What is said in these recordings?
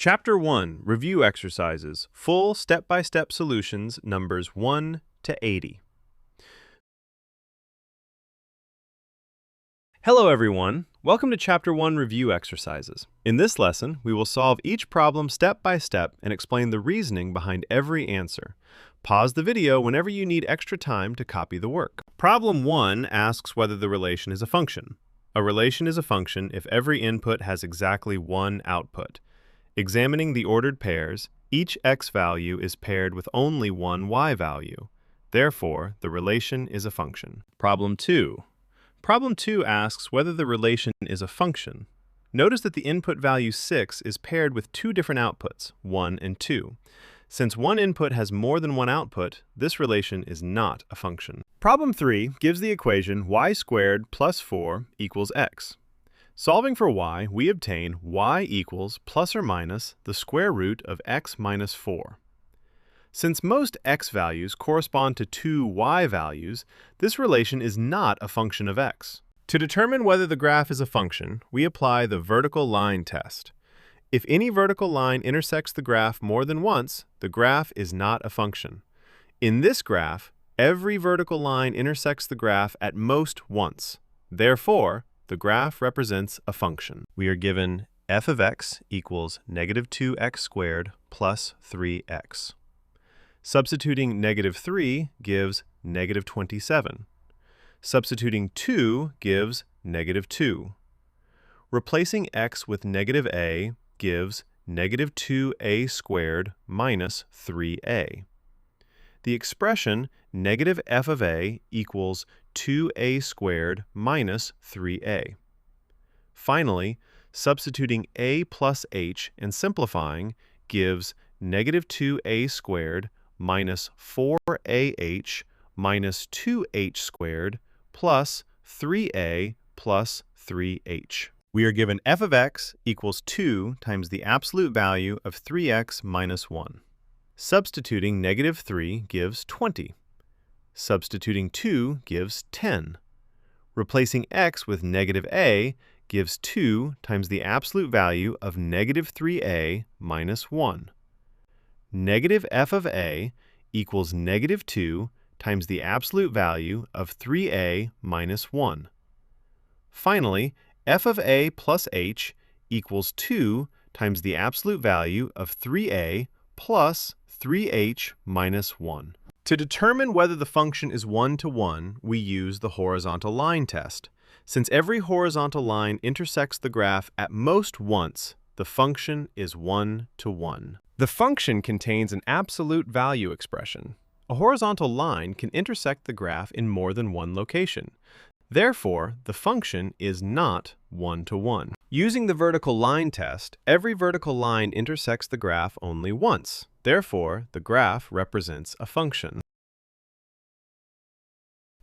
Chapter 1, Review Exercises, Full Step-by-Step Solutions, numbers 1 to 80. Hello everyone, welcome to Chapter 1 Review Exercises. In this lesson, we will solve each problem step by step and explain the reasoning behind every answer. Pause the video whenever you need extra time to copy the work. Problem 1 asks whether the relation is a function. A relation is a function if every input has exactly one output. Examining the ordered pairs, each x value is paired with only one y value. Therefore, the relation is a function. Problem 2. Problem 2 asks whether the relation is a function. Notice that the input value 6 is paired with two different outputs, 1 and 2. Since one input has more than one output, this relation is not a function. Problem 3 gives the equation y squared plus 4 equals x. Solving for y, we obtain y equals plus or minus the square root of x minus 4. Since most x values correspond to two y values, this relation is not a function of x. To determine whether the graph is a function, we apply the vertical line test. If any vertical line intersects the graph more than once, the graph is not a function. In this graph, every vertical line intersects the graph at most once. Therefore, the graph represents a function. We are given f of x equals negative 2x squared plus 3x. Substituting negative 3 gives negative 27. Substituting 2 gives negative 2. Replacing x with negative a gives negative 2a squared minus 3a. The expression negative f of a equals 2a squared minus 3a. Finally, substituting a plus h and simplifying gives negative 2a squared minus 4ah minus 2h squared plus 3a plus 3h. We are given f of x equals 2 times the absolute value of 3x minus 1. Substituting negative 3 gives 20. Substituting 2 gives 10. Replacing x with negative a gives 2 times the absolute value of negative 3a minus 1. Negative f of a equals negative 2 times the absolute value of 3a minus 1. Finally, f of a plus h equals 2 times the absolute value of 3a plus 3h minus 1. To determine whether the function is one-to-one, we use the horizontal line test. Since every horizontal line intersects the graph at most once, the function is one-to-one. The function contains an absolute value expression. A horizontal line can intersect the graph in more than one location. Therefore, the function is not one-to-one. Using the vertical line test, every vertical line intersects the graph only once. Therefore, the graph represents a function.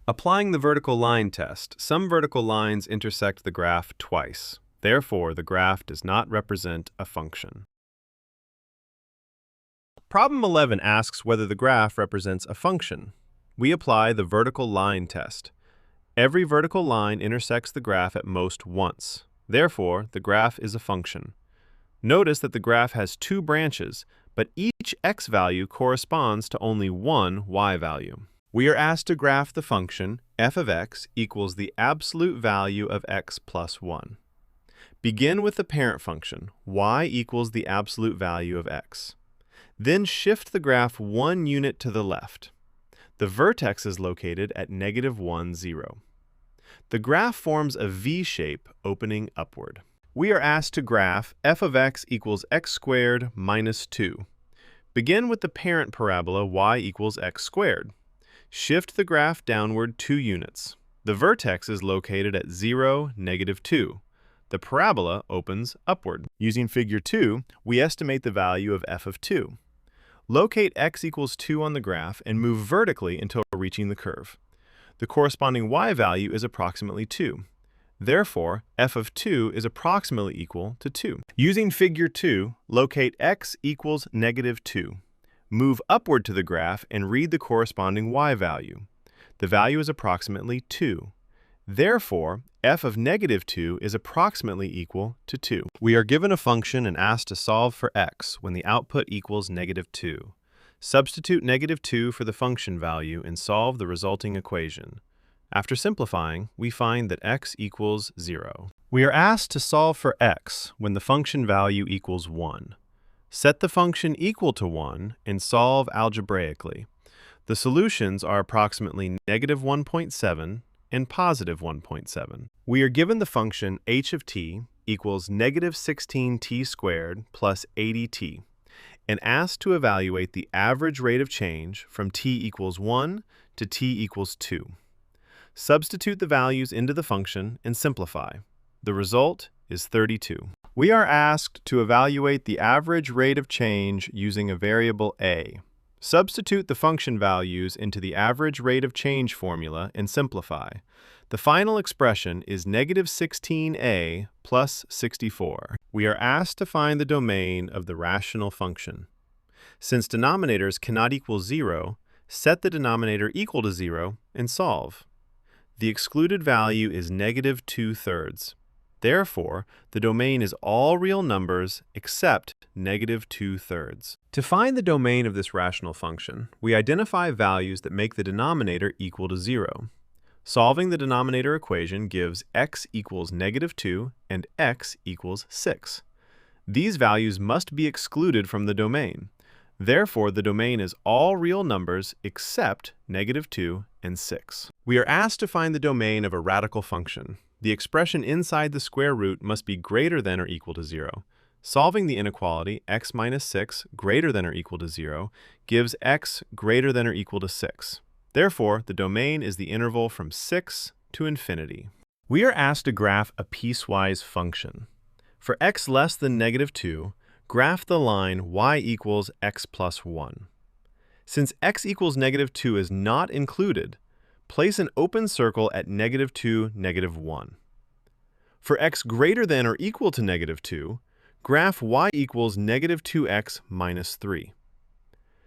Applying the vertical line test, some vertical lines intersect the graph twice. Therefore, the graph does not represent a function. Problem 11 asks whether the graph represents a function. We apply the vertical line test. Every vertical line intersects the graph at most once. Therefore, the graph is a function. Notice that the graph has two branches, but each x value corresponds to only one y value. We are asked to graph the function f of x equals the absolute value of x plus 1. Begin with the parent function, y equals the absolute value of x. Then shift the graph 1 unit to the left. The vertex is located at negative 1, 0. The graph forms a V shape opening upward. We are asked to graph f of x equals x squared minus 2. Begin with the parent parabola y equals x squared. Shift the graph downward 2 units. The vertex is located at 0, negative 2. The parabola opens upward. Using figure 2, we estimate the value of f of 2. Locate x equals 2 on the graph and move vertically until reaching the curve. The corresponding y value is approximately 2. Therefore, f of 2 is approximately equal to 2. Using figure 2, locate x equals negative 2. Move upward to the graph and read the corresponding y value. The value is approximately 2. Therefore, f of negative 2 is approximately equal to 2. We are given a function and asked to solve for x when the output equals negative 2. Substitute negative 2 for the function value and solve the resulting equation. After simplifying, we find that x equals 0. We are asked to solve for x when the function value equals 1. Set the function equal to 1 and solve algebraically. The solutions are approximately negative 1.7 and positive 1.7. We are given the function h of t equals negative 16t squared plus 80t and asked to evaluate the average rate of change from t equals 1 to t equals 2. Substitute the values into the function and simplify. The result is 32. We are asked to evaluate the average rate of change using a variable a. Substitute the function values into the average rate of change formula and simplify. The final expression is negative 16a plus 64. We are asked to find the domain of the rational function. Since denominators cannot equal 0, set the denominator equal to 0 and solve. The excluded value is negative 2/3. Therefore, the domain is all real numbers except negative 2/3. To find the domain of this rational function, we identify values that make the denominator equal to 0. Solving the denominator equation gives x equals negative 2 and x equals 6. These values must be excluded from the domain. Therefore, the domain is all real numbers except negative 2 and 6. We are asked to find the domain of a radical function. The expression inside the square root must be greater than or equal to 0. Solving the inequality x minus 6 greater than or equal to 0 gives x greater than or equal to 6. Therefore, the domain is the interval from 6 to infinity. We are asked to graph a piecewise function. For x less than negative 2, graph the line y equals x plus 1. Since x equals negative 2 is not included, place an open circle at negative 2, negative 1. For x greater than or equal to negative 2, graph y equals negative 2x minus 3.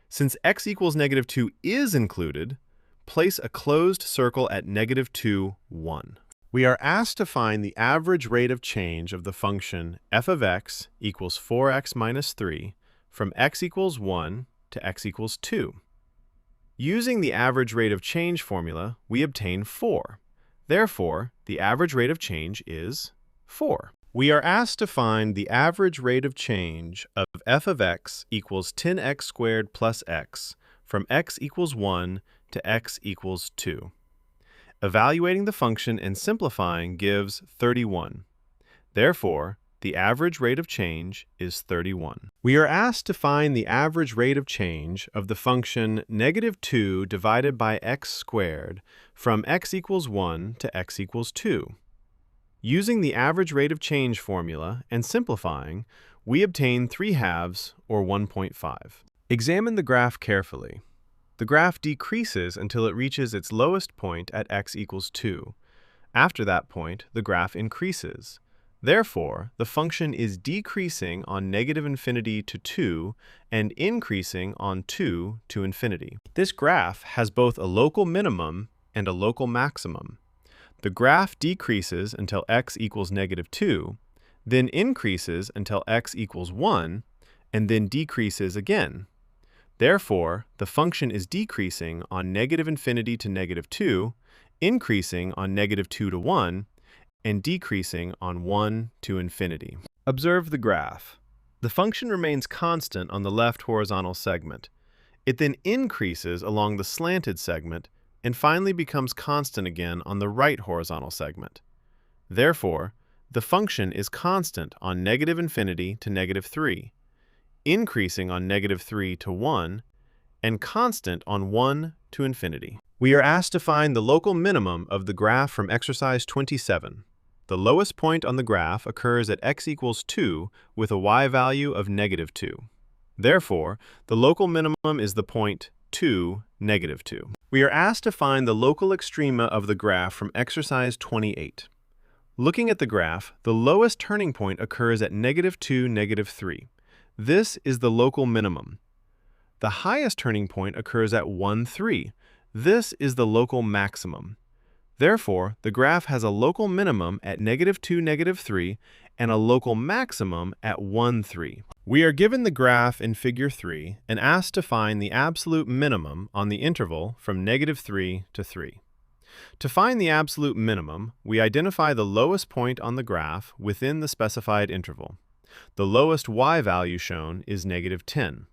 Since x equals negative 2 is included, place a closed circle at negative 2, 1. We are asked to find the average rate of change of the function f of x equals 4x minus 3 from x equals 1 to x equals 2. Using the average rate of change formula, we obtain 4. Therefore, the average rate of change is 4. We are asked to find the average rate of change of f of x equals 10x squared plus x from x equals 1 to x equals 2. Evaluating the function and simplifying gives 31. Therefore, the average rate of change is 31. We are asked to find the average rate of change of the function negative 2 divided by x squared from x equals 1 to x equals 2. Using the average rate of change formula and simplifying, we obtain 3/2 or 1.5. Examine the graph carefully. The graph decreases until it reaches its lowest point at x equals 2. After that point, the graph increases. Therefore, the function is decreasing on negative infinity to 2 and increasing on 2 to infinity. This graph has both a local minimum and a local maximum. The graph decreases until x equals negative 2, then increases until x equals 1, and then decreases again. Therefore, the function is decreasing on negative infinity to negative 2, increasing on negative 2 to 1, and decreasing on 1 to infinity. Observe the graph. The function remains constant on the left horizontal segment. It then increases along the slanted segment and finally becomes constant again on the right horizontal segment. Therefore, the function is constant on negative infinity to negative 3, increasing on negative 3 to 1, and constant on 1 to infinity. We are asked to find the local minimum of the graph from exercise 27. The lowest point on the graph occurs at x equals 2 with a y value of negative 2. Therefore, the local minimum is the point 2, negative 2. We are asked to find the local extrema of the graph from exercise 28. Looking at the graph, the lowest turning point occurs at negative 2, negative 3. This is the local minimum. The highest turning point occurs at 1, 3. This is the local maximum. Therefore, the graph has a local minimum at -2, -3, and a local maximum at 1, 3. We are given the graph in Figure 3 and asked to find the absolute minimum on the interval from -3 to 3. To find the absolute minimum, we identify the lowest point on the graph within the specified interval. The lowest y value shown is -10.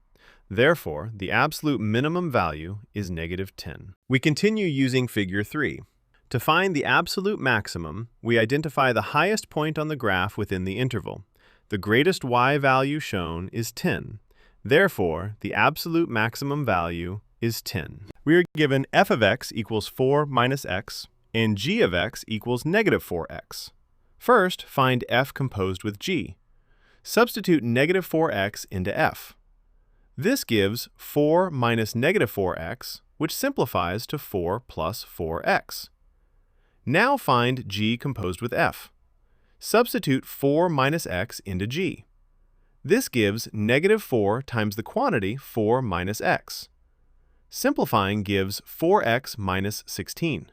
Therefore, the absolute minimum value is -10. We continue using Figure 3. To find the absolute maximum, we identify the highest point on the graph within the interval. The greatest y value shown is 10. Therefore, the absolute maximum value is 10. We are given f of x equals 4 minus x and g of x equals -4x. First, find f composed with g. Substitute -4x into f. This gives 4 minus -4x, which simplifies to 4 plus 4x. Now find g composed with f. Substitute 4 minus x into g. This gives -4 times the quantity 4 minus x. Simplifying gives 4x minus 16.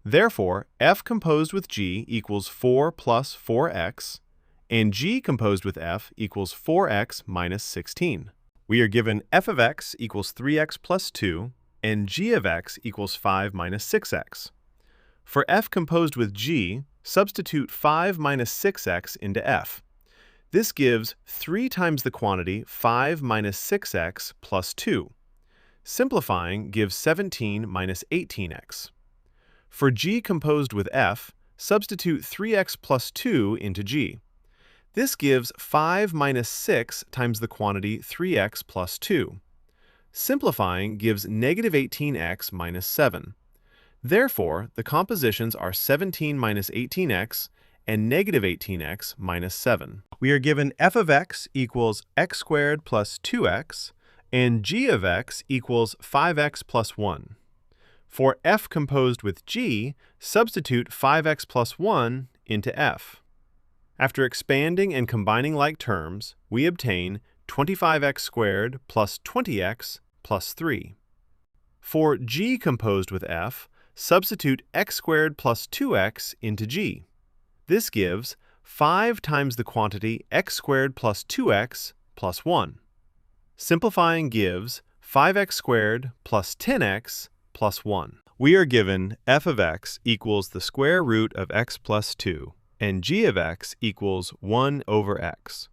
Therefore, f composed with g equals 4 plus 4x, and g composed with f equals 4x minus 16. We are given f of x equals 3x plus 2, and g of x equals 5 minus 6x. For f composed with g, substitute 5 minus 6x into f. This gives 3 times the quantity 5 minus 6x plus 2. Simplifying gives 17 minus 18x. For g composed with f, substitute 3x plus 2 into g. This gives 5 minus 6 times the quantity 3x plus 2. Simplifying gives -18x minus 7. Therefore, the compositions are 17 minus 18x and -18x minus 7. We are given f of x equals x squared plus 2x, and g of x equals 5x plus 1. For f composed with g, substitute 5x plus 1 into f. After expanding and combining like terms, we obtain 25x squared plus 20x plus 3. For g composed with f, substitute x squared plus 2x into g. This gives 5 times the quantity x squared plus 2x plus 1. Simplifying gives 5x squared plus 10x plus 1. We are given f of x equals the square root of x plus 2, and g of x equals 1 over x.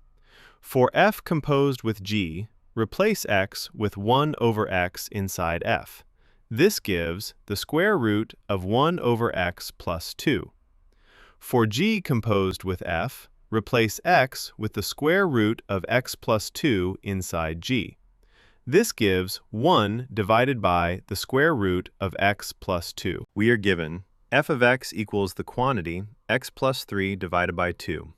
For f composed with g, replace x with 1 over x inside f. This gives the square root of 1 over x plus 2. For g composed with f, replace x with the square root of x plus 2 inside g. This gives 1 divided by the square root of x plus 2. We are given f of x equals the quantity x plus 3 divided by 2,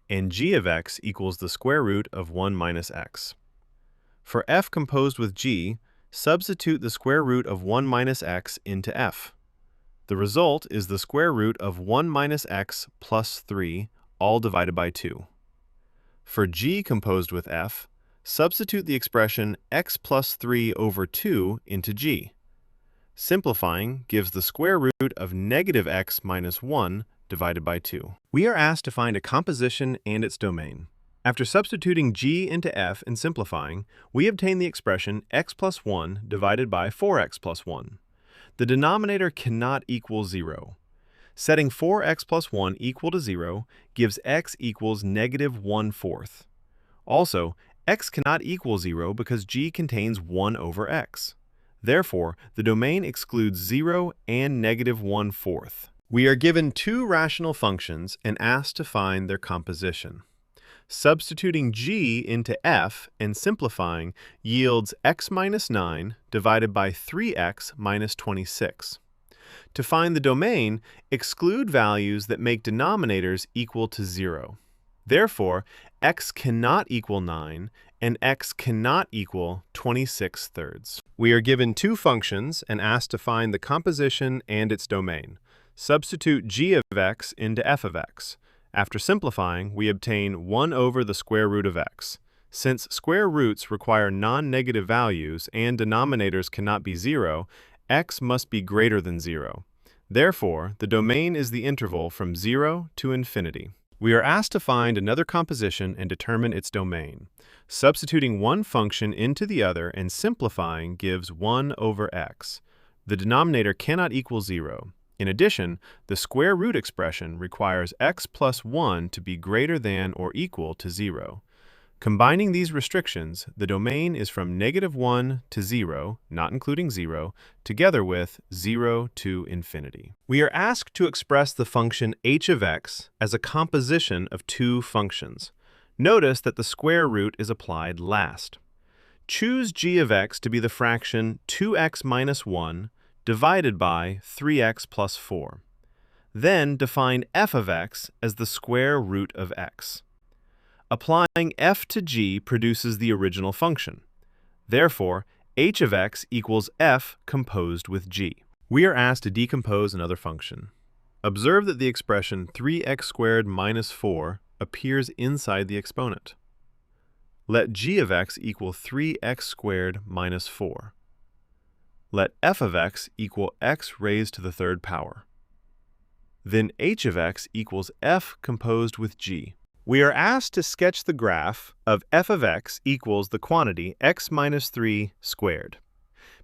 and g of x equals the square root of 1 minus x. For f composed with g, substitute the square root of 1 minus x into f. The result is the square root of 1 minus x plus 3, all divided by 2. For g composed with f, substitute the expression x plus 3 over 2 into g. Simplifying gives the square root of -x minus 1 divided by 2. We are asked to find a composition and its domain. After substituting g into f and simplifying, we obtain the expression x plus 1 divided by 4x plus 1. The denominator cannot equal 0. Setting 4x plus 1 equal to 0 gives x equals -1/4. Also, x cannot equal 0 because g contains 1 over x. Therefore, the domain excludes 0 and -1/4. We are given two rational functions and asked to find their composition. Substituting g into f and simplifying yields x minus 9 divided by 3x minus 26. To find the domain, exclude values that make denominators equal to 0. Therefore, x cannot equal 9 and x cannot equal 26/3. We are given two functions and asked to find the composition and its domain. Substitute g of x into f of x. After simplifying, we obtain 1 over the square root of x. Since square roots require non-negative values and denominators cannot be 0, x must be greater than 0. Therefore, the domain is the interval from 0 to infinity. We are asked to find another composition and determine its domain. Substituting one function into the other and simplifying gives 1 over x. The denominator cannot equal 0. In addition, the square root expression requires x plus 1 to be greater than or equal to 0. Combining these restrictions, the domain is from -1 to 0, not including 0, together with 0 to infinity. We are asked to express the function h of x as a composition of two functions. Notice that the square root is applied last. Choose g of x to be the fraction 2x minus 1 divided by 3x plus 4. Then define f of x as the square root of x. Applying f to g produces the original function. Therefore, h of x equals f composed with g. We are asked to decompose another function. Observe that the expression 3x squared minus 4 appears inside the exponent. Let g of x equal 3x squared minus 4. Let f of x equal x raised to the third power. Then h of x equals f composed with g. We are asked to sketch the graph of f of x equals the quantity x minus 3 squared.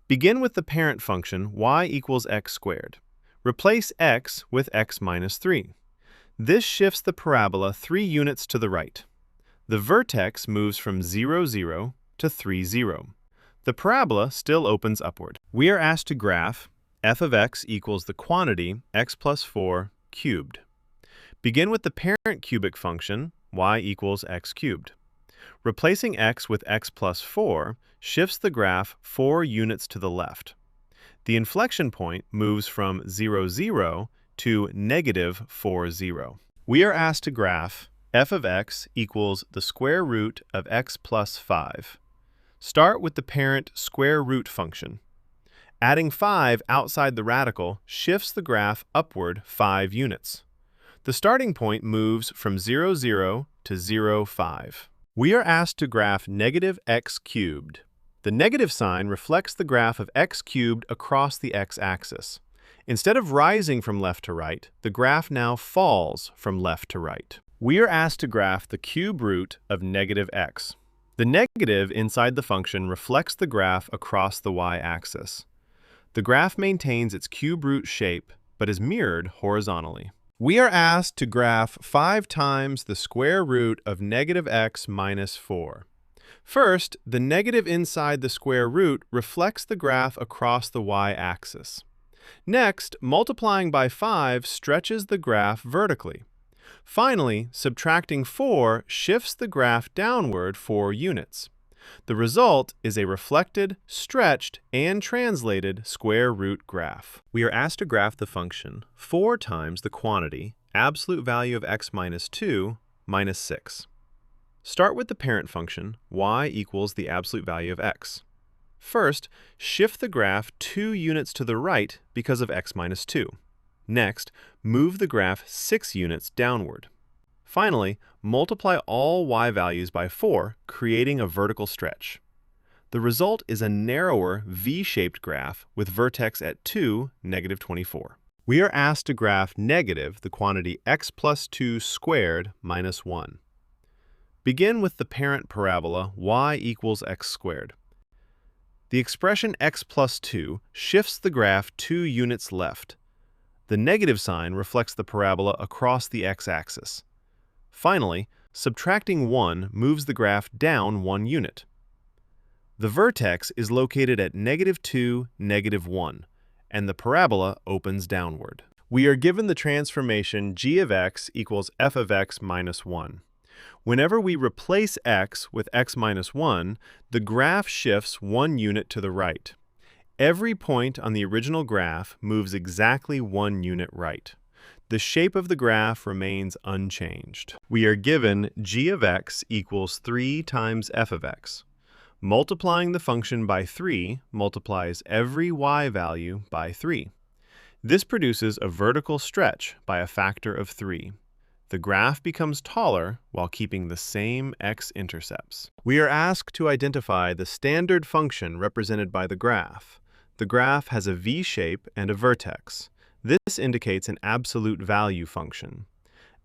Begin with the parent function y equals x squared. Replace x with x minus 3. This shifts the parabola 3 units to the right. The vertex moves from 0, 0 to 3, 0. The parabola still opens upward. We are asked to graph f of x equals the quantity x plus 4 cubed. Begin with the parent cubic function, y equals x cubed. Replacing x with x plus 4 shifts the graph 4 units to the left. The inflection point moves from 0, 0 to -4, 0. We are asked to graph f of x equals the square root of x plus 5. Start with the parent square root function. Adding 5 outside the radical shifts the graph upward 5 units. The starting point moves from 0, 0 to 0, 5. We are asked to graph negative x cubed. The negative sign reflects the graph of x cubed across the x-axis. Instead of rising from left to right, the graph now falls from left to right. We are asked to graph the cube root of negative x. The negative inside the function reflects the graph across the y-axis. The graph maintains its cube root shape, but is mirrored horizontally. We are asked to graph 5 times the square root of negative x minus 4. First, the negative inside the square root reflects the graph across the y-axis. Next, multiplying by 5 stretches the graph vertically. Finally, subtracting 4 shifts the graph downward 4 units. The result is a reflected, stretched, and translated square root graph. We are asked to graph the function 4 times the quantity, absolute value of x minus 2, minus 6. Start with the parent function, y equals the absolute value of x. First, shift the graph 2 units to the right because of x minus 2. Next, move the graph 6 units downward. Finally, multiply all y values by 4, creating a vertical stretch. The result is a narrower V-shaped graph with vertex at 2, -24. We are asked to graph negative the quantity x plus 2 squared minus 1. Begin with the parent parabola y equals x squared. The expression x plus 2 shifts the graph 2 units left. The negative sign reflects the parabola across the x-axis. Finally, subtracting 1 moves the graph down 1 unit. The vertex is located at -2, -1, and the parabola opens downward. We are given the transformation g of x equals f of x minus 1. Whenever we replace x with x minus 1, the graph shifts 1 unit to the right. Every point on the original graph moves exactly 1 unit right. The shape of the graph remains unchanged. We are given g of x equals 3 times f of x. Multiplying the function by 3 multiplies every y value by 3. This produces a vertical stretch by a factor of 3. The graph becomes taller while keeping the same x-intercepts. We are asked to identify the standard function represented by the graph. The graph has a V shape and a vertex. This indicates an absolute value function.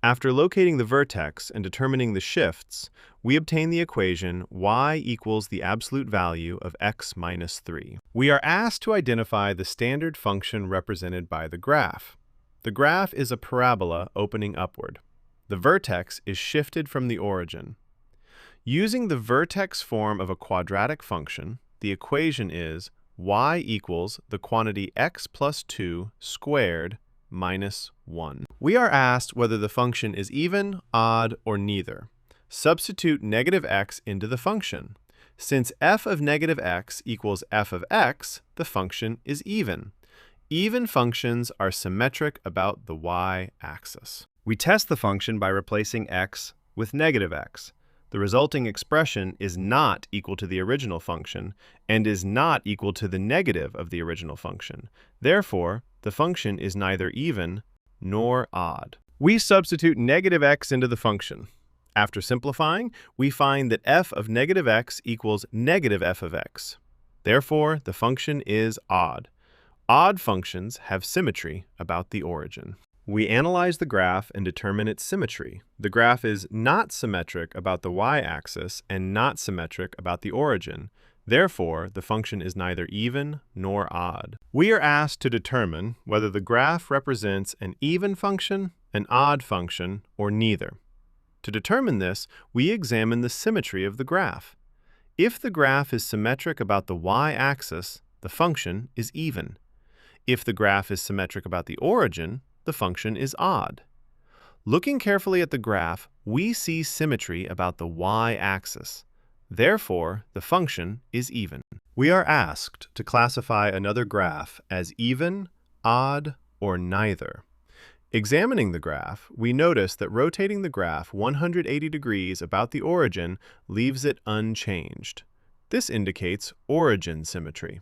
After locating the vertex and determining the shifts, we obtain the equation y equals the absolute value of x minus 3. We are asked to identify the standard function represented by the graph. The graph is a parabola opening upward. The vertex is shifted from the origin. Using the vertex form of a quadratic function, the equation is y equals the quantity x plus 2 squared minus 1. We are asked whether the function is even, odd, or neither. Substitute negative x into the function. Since f of negative x equals f of x, the function is even. Even functions are symmetric about the y-axis. We test the function by replacing x with negative x. The resulting expression is not equal to the original function and is not equal to the negative of the original function. Therefore, the function is neither even nor odd. We substitute negative x into the function. After simplifying, we find that f of negative x equals negative f of x. Therefore, the function is odd. Odd functions have symmetry about the origin. We analyze the graph and determine its symmetry. The graph is not symmetric about the y-axis and not symmetric about the origin. Therefore, the function is neither even nor odd. We are asked to determine whether the graph represents an even function, an odd function, or neither. To determine this, we examine the symmetry of the graph. If the graph is symmetric about the y-axis, the function is even. If the graph is symmetric about the origin, the function is odd. Looking carefully at the graph, we see symmetry about the y-axis. Therefore, the function is even. We are asked to classify another graph as even, odd, or neither. Examining the graph, we notice that rotating the graph 180 degrees about the origin leaves it unchanged. This indicates origin symmetry.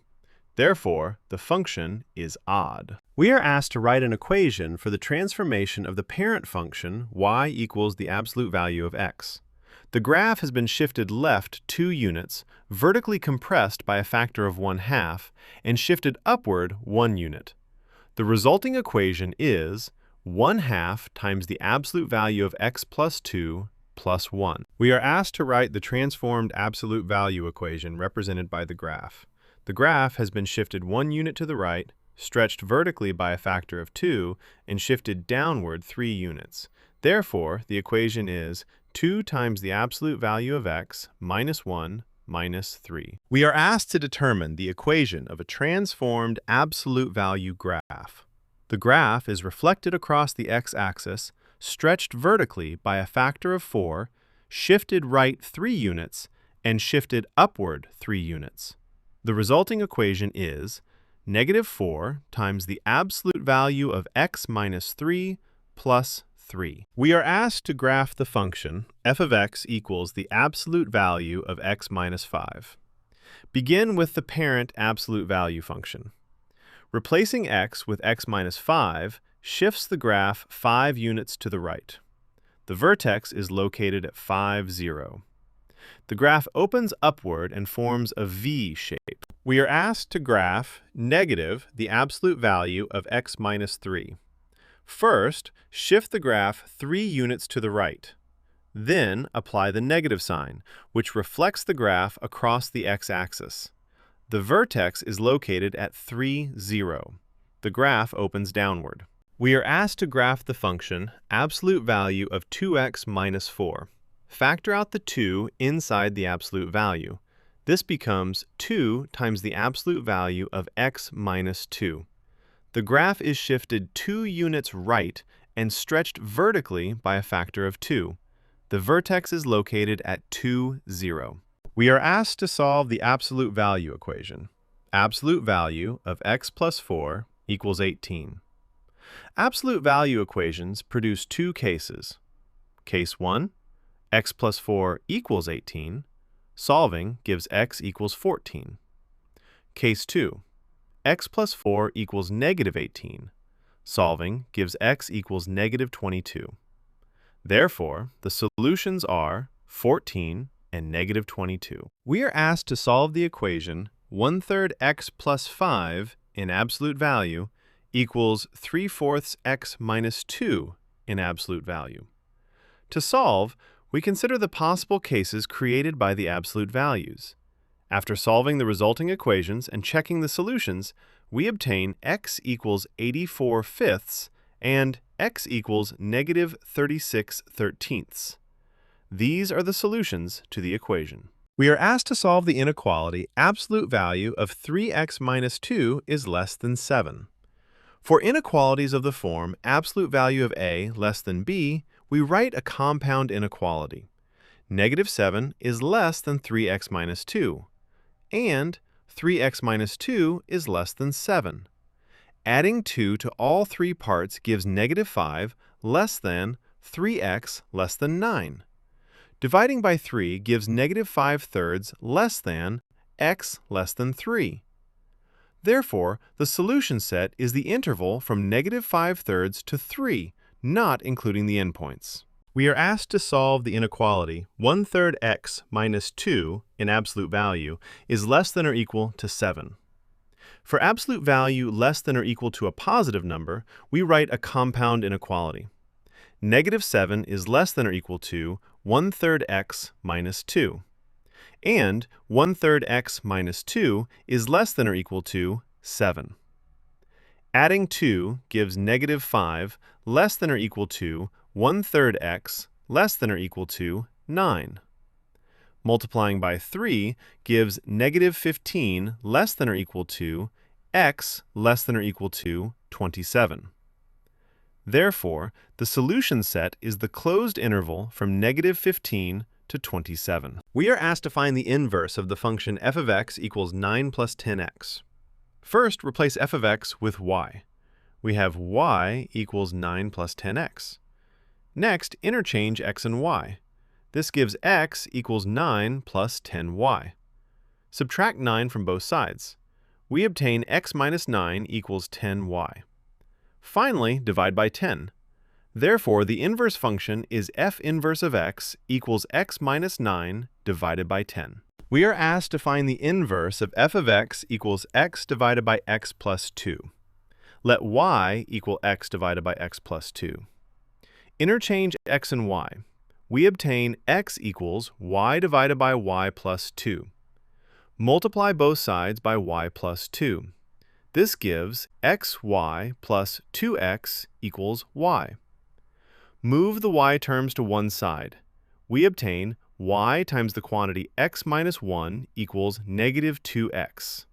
Therefore, the function is odd. We are asked to write an equation for the transformation of the parent function y equals the absolute value of x. The graph has been shifted left 2 units, vertically compressed by a factor of 1/2, and shifted upward 1 unit. The resulting equation is 1/2 times the absolute value of x plus 2 plus 1. We are asked to write the transformed absolute value equation represented by the graph. The graph has been shifted 1 unit to the right, stretched vertically by a factor of 2, and shifted downward 3 units. Therefore, the equation is 2 times the absolute value of x minus 1 minus 3. We are asked to determine the equation of a transformed absolute value graph. The graph is reflected across the x-axis, stretched vertically by a factor of 4, shifted right 3 units, and shifted upward 3 units. The resulting equation is negative 4 times the absolute value of x minus 3 plus 3. We are asked to graph the function f of x equals the absolute value of x minus 5. Begin with the parent absolute value function. Replacing x with x minus 5 shifts the graph 5 units to the right. The vertex is located at 5, 0. The graph opens upward and forms a V shape. We are asked to graph negative the absolute value of x minus 3. First, shift the graph 3 units to the right. Then, apply the negative sign, which reflects the graph across the x-axis. The vertex is located at 3, 0. The graph opens downward. We are asked to graph the function absolute value of 2x minus 4. Factor out the 2 inside the absolute value. This becomes 2 times the absolute value of x minus 2. The graph is shifted 2 units right and stretched vertically by a factor of 2. The vertex is located at 2, 0. We are asked to solve the absolute value equation. Absolute value of x plus 4 equals 18. Absolute value equations produce 2 cases. Case 1, x plus 4 equals 18. Solving gives x equals 14. Case 2, x plus 4 equals negative 18. Solving gives x equals negative 22. Therefore, the solutions are 14 and negative 22. We are asked to solve the equation 1/3 x plus 5 in absolute value equals 3/4 x minus 2 in absolute value. To solve, we consider the possible cases created by the absolute values. After solving the resulting equations and checking the solutions, we obtain x equals 84/5 and x equals negative 36/13. These are the solutions to the equation. We are asked to solve the inequality absolute value of 3x minus 2 is less than 7. For inequalities of the form absolute value of a less than b, we write a compound inequality. Negative 7 is less than 3x minus 2, and 3x minus 2 is less than 7. Adding 2 to all three parts gives negative 5 less than 3x less than 9. Dividing by 3 gives negative 5/3 less than x less than 3. Therefore, the solution set is the interval from negative 5/3 to 3, not including the endpoints. We are asked to solve the inequality 1/3 x minus 2 in absolute value is less than or equal to 7. For absolute value less than or equal to a positive number, we write a compound inequality. Negative 7 is less than or equal to 1/3 x minus 2. And 1/3 x minus 2 is less than or equal to 7. Adding 2 gives negative 5 less than or equal to 1/3 x less than or equal to 9. Multiplying by 3 gives negative 15 less than or equal to x less than or equal to 27. Therefore, the solution set is the closed interval from negative 15 to 27. We are asked to find the inverse of the function f of x equals 9 plus 10x. First, replace f of x with y. We have y equals 9 plus 10x. Next, interchange x and y. This gives x equals 9 plus 10y. Subtract 9 from both sides. We obtain x minus 9 equals 10y. Finally, divide by 10. Therefore, the inverse function is f inverse of x equals x minus 9 divided by 10. We are asked to find the inverse of f of x equals x divided by x plus 2. Let y equal x divided by x plus 2. Interchange x and y. We obtain x equals y divided by y plus 2. Multiply both sides by y plus 2. This gives xy plus 2x equals y. Move the y terms to one side. We obtain y times the quantity x minus 1 equals negative 2x.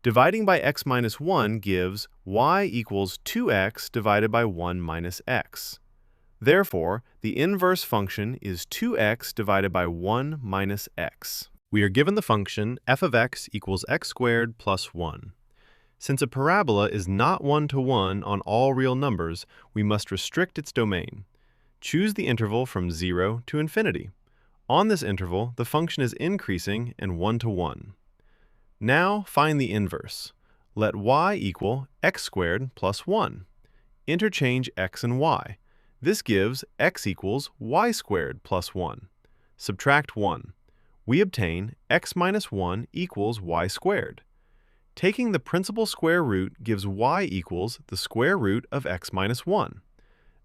Dividing by x minus 1 gives y equals 2x divided by 1 minus x. Therefore, the inverse function is 2x divided by 1 minus x. We are given the function f of x equals x squared plus 1. Since a parabola is not one-to-one on all real numbers, we must restrict its domain. Choose the interval from 0 to infinity. On this interval, the function is increasing and one-to-one. Now find the inverse. Let y equal x squared plus 1. Interchange x and y. This gives x equals y squared plus 1. Subtract 1. We obtain x minus 1 equals y squared. Taking the principal square root gives y equals the square root of x minus 1.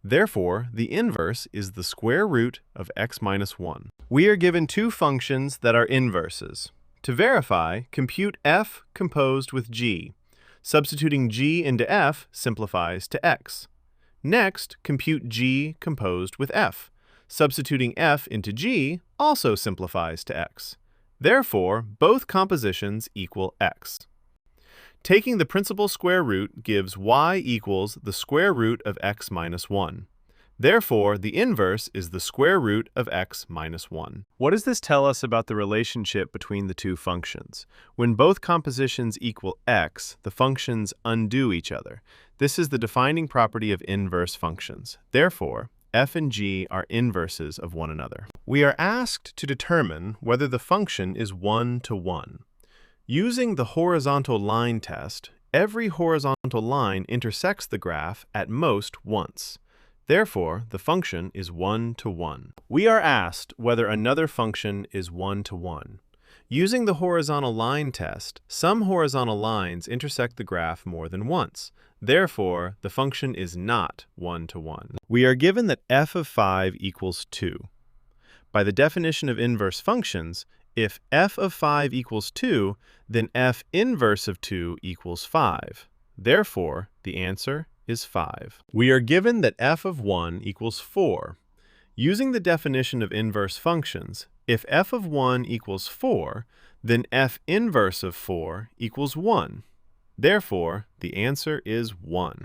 Therefore, the inverse is the square root of x minus 1. We are given two functions that are inverses. To verify, compute f composed with g. Substituting g into f simplifies to x. Next, compute g composed with f. Substituting f into g also simplifies to x. Therefore, both compositions equal x. Taking the principal square root gives y equals the square root of x minus 1. Therefore, the inverse is the square root of x minus 1. What does this tell us about the relationship between the two functions? When both compositions equal x, the functions undo each other. This is the defining property of inverse functions. Therefore, f and g are inverses of one another. We are asked to determine whether the function is one-to-one. Using the horizontal line test, every horizontal line intersects the graph at most once. Therefore, the function is one-to-one. We are asked whether another function is one-to-one. Using the horizontal line test, some horizontal lines intersect the graph more than once. Therefore, the function is not one-to-one. We are given that f of 5 equals 2. By the definition of inverse functions, if f of 5 equals 2, then f inverse of 2 equals 5. Therefore, the answer is 5. We are given that f of 1 equals 4. Using the definition of inverse functions, if f of 1 equals 4, then f inverse of 4 equals 1. Therefore, the answer is 1.